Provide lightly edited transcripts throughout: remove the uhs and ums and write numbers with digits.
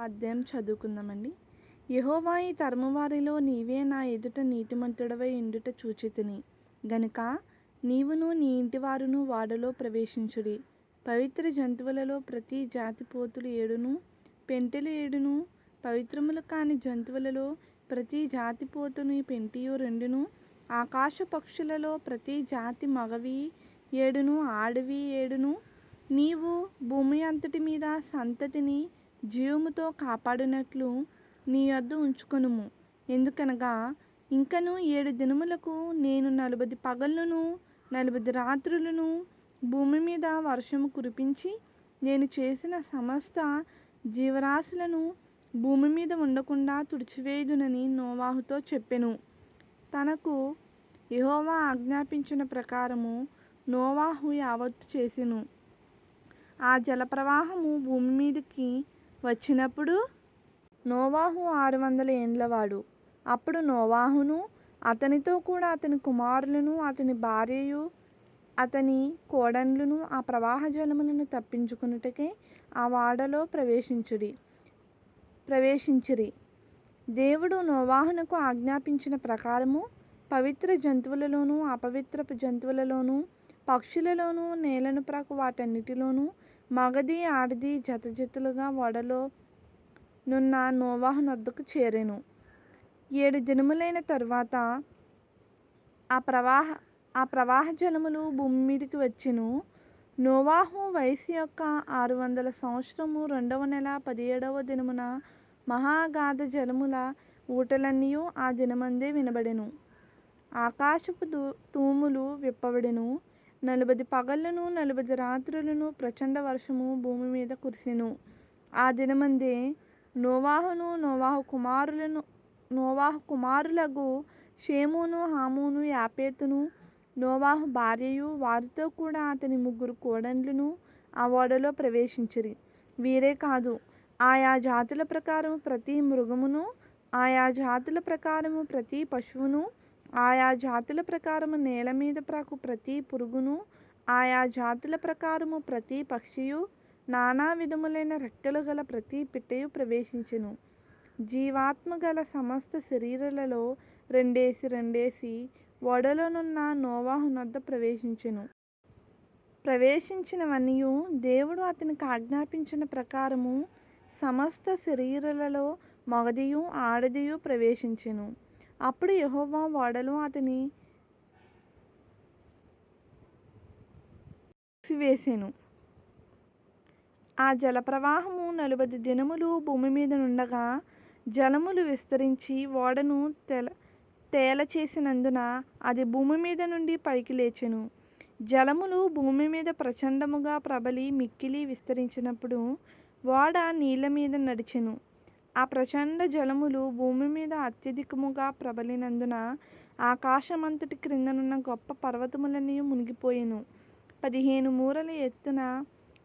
అధ్యాయం చదువుకుందామండి. యెహోవా, ఈ తరము వారిలో నీవే నా ఎదుట నీతిమంతుడవై ఉండుట చూచితిని గనుక నీవును నీ ఇంటివారును వాడలో ప్రవేశించుడి. పవిత్ర జంతువులలో ప్రతి జాతి పోతులు 7 పెంటెలు 7, పవిత్రములు కాని జంతువులలో ప్రతి జాతి పోతుని పెంటియు 2, ఆకాశ పక్షులలో ప్రతి జాతి మగవి 7, ఆడవి 7. నీవు భూమి అంతటి మీద సంతతిని జీవముతో కాపాడినట్లు నీ యొద్ద ఉంచుకొనుము. ఎందుకనగా ఇంకను 7 దినములకు నేను 40 పగళ్ళును 40 రాత్రులను భూమి మీద వర్షము కురిపించి నేను చేసిన సమస్త జీవరాశులను భూమి మీద ఉండకుండా తుడిచివేయుదునని నోవాహుతో చెప్పెను. తనకు యెహోవా ఆజ్ఞాపించిన ప్రకారము నోవాహు యావత్తు చేసెను. ఆ జలప్రవాహము భూమి మీదకి వచ్చినప్పుడు నోవాహు 600 ఏండ్లవాడు. అప్పుడు నోవాహును అతనితో కూడా అతని కుమారులను అతని భార్యయు అతని కోడన్లును ఆ ప్రవాహ జలములను తప్పించుకొనుటకై ఆ వాడలో ప్రవేశించిరి. దేవుడు నోవాహునకు ఆజ్ఞాపించిన ప్రకారము పవిత్ర జంతువులలోను అపవిత్ర జంతువులలోను పక్షులలోను నేలను ప్రాకు వాటన్నిటిలోను మగది ఆడది జత జతలుగా ఓడలో నున్న నోవాహు నొద్దకు చేరెను. 7 దినములైన తరువాత ఆ ప్రవాహ జలములు భూమి మీదకి వచ్చెను. నోవాహు వయస్సు యొక్క 600 సంవత్సరము 2వ నెల 17వ దినమున మహాగాధ జలముల ఊటలన్నీయు ఆ దినమందే వినబడెను. ఆకాశపు తూములు విప్పబడెను. 40 పగళ్ళును 40 రాత్రులను ప్రచండ వర్షము భూమి మీద కురిసెను. ఆ దినమందే నోవాహును నోవాహు కుమారులగు షేమును హామును యాపెతును నోవాహు భార్యయు వారితో కూడా అతని 3 కోడన్లును ఆ ఓడలో ప్రవేశించిరి. వీరే కాదు, ఆయా జాతుల ప్రకారము ప్రతి మృగమును, ఆయా జాతుల ప్రకారము ప్రతి పశువును, ఆయా జాతుల ప్రకారము నేల మీద ప్రాకు ప్రతి పురుగును, ఆయా జాతుల ప్రకారము ప్రతి పక్షియు, నానా విధములైన రెక్కలు గల ప్రతి పిట్టయు ప్రవేశించెను. జీవాత్మ గల సమస్త శరీరులలో రెండేసి ఓడలోనున్న నోవాహు నొద్ద ప్రవేశించినవనియు దేవుడు అతనికి ఆజ్ఞాపించిన ప్రకారము సమస్త శరీరులలో మగదియు ఆడదియు ప్రవేశించెను. అప్పుడు యెహోవా ఓడలో అతని వేసెను. ఆ జలప్రవాహము 40 దినములు భూమి మీద నుండగా జలములు విస్తరించి ఓడను తేలచేసినందున అది భూమి మీద నుండి పైకి లేచెను. జలములు భూమి మీద ప్రచండముగా ప్రబలి మిక్కిలి విస్తరించినప్పుడు ఓడ నీళ్ల మీద నడిచెను. ఆ ప్రచండ జలములు భూమి మీద అత్యధికముగా ప్రబలినందున ఆకాశమంతటి క్రిందనున్న గొప్ప పర్వతములన్నీ మునిగిపోయెను. 15 మూరల ఎత్తున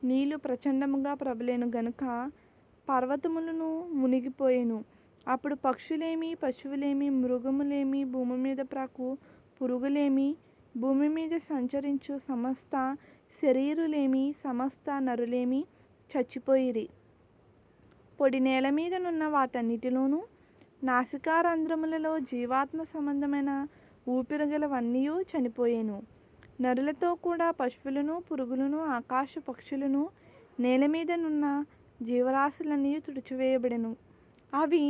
నీళ్లు ప్రచండముగా ప్రబలెను గనుక పర్వతములను మునిగిపోయెను. అప్పుడు పక్షులేమి, పశువులేమి, మృగములేమి, భూమి మీద ప్రాకు పురుగులేమి, భూమి మీద సంచరించు సమస్త శరీరులేమి, సమస్త నరులేమి చచ్చిపోయిరి. పొడి నేల మీద నున్న వాటన్నిటిలోనూ నాసికారంధ్రములలో జీవాత్మ సంబంధమైన ఊపిరిగలవన్నీయు చనిపోయెను. నరులతో కూడా పశువులను, పురుగులను, ఆకాశ పక్షులను, నేల మీద నున్న జీవరాశులన్నీ తుడిచివేయబడెను. అవి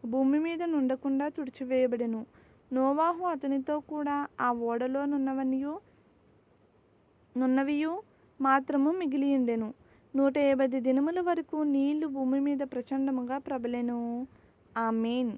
భూమి మీద నుండకుండా తుడిచివేయబడెను. నోవాహు అతనితో కూడా ఆ ఓడలో నున్నవియు మాత్రము మిగిలియుండెను. 150 దినముల వరకు నీళ్లు భూమి మీద ప్రచండముగా ప్రబలెను. ఆమేన్.